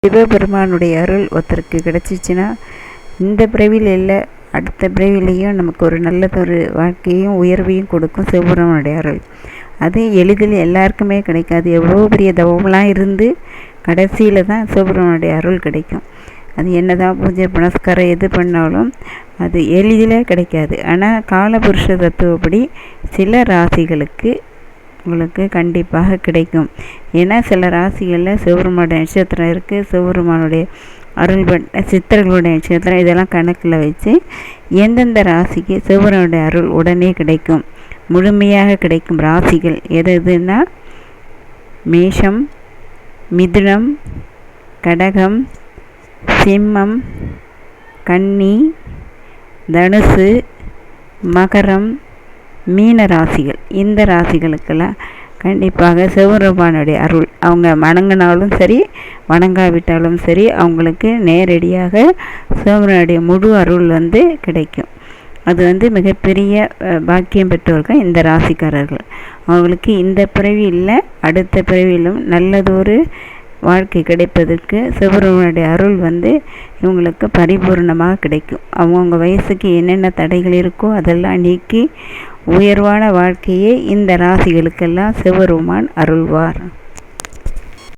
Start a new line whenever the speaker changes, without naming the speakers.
சிவபெருமானுடைய அருள் ஒருத்தருக்கு கிடச்சிச்சின்னா இந்த பிறவியில் இல்லை, அடுத்த பிறவிலையும் நமக்கு ஒரு நல்லதொரு வாழ்க்கையும் உயர்வையும் கொடுக்கும் சிவபெருமானுடைய அருள். அது எளிதில் எல்லாருக்குமே கிடைக்காது. எவ்வளோ பெரிய தவம்லாம் இருந்து கடைசியில் தான் சிவபெருமானுடைய அருள் கிடைக்கும். அது என்ன தான் பூஜை புனஸ்காரம் எது பண்ணாலும் அது எளிதில் கிடைக்காது. ஆனால் காலபுருஷ தத்துவப்படி சில ராசிகளுக்கு உங்களுக்கு கண்டிப்பாக கிடைக்கும். ஏன்னா சில ராசிகளில் சிவபெருமானுடைய நட்சத்திரம் இருக்குது, சிவபெருமானுடைய அருள்பட்ட சித்தர்களுடைய நட்சத்திரம், இதெல்லாம் கணக்கில் வச்சு எந்தெந்த ராசிக்கு சிவபெருமானுடைய அருள் உடனே கிடைக்கும், முழுமையாக கிடைக்கும் ராசிகள் எது எதுன்னா மேஷம், மிதுனம், கடகம், சிம்மம், கன்னி, தனுசு, மகரம், மீன ராசிகள். இந்த ராசிகளுக்கெல்லாம் கண்டிப்பாக சிவபெருமானுடைய அருள் அவங்க வணங்கினாலும் சரி வணங்காவிட்டாலும் சரி அவங்களுக்கு நேரடியாக சிவபெருமானுடைய முழு அருள் கிடைக்கும். அது மிகப்பெரிய பாக்கியம் பெற்றவர்கள் இந்த ராசிக்காரர்கள். அவங்களுக்கு இந்த பிறவி இல்லை, அடுத்த பிறவியிலும் நல்லதொரு வாழ்க்கை கிடைப்பதற்கு சிவபெருமானுடைய அருள் இவங்களுக்கு பரிபூர்ணமாக கிடைக்கும். அவங்கவுங்க வயசுக்கு என்னென்ன தடைகள் இருக்கோ அதெல்லாம் நீக்கி உயர்வான வாழ்க்கையை இந்த ராசிகளுக்கெல்லாம் சிவபெருமான் அருள்வார்.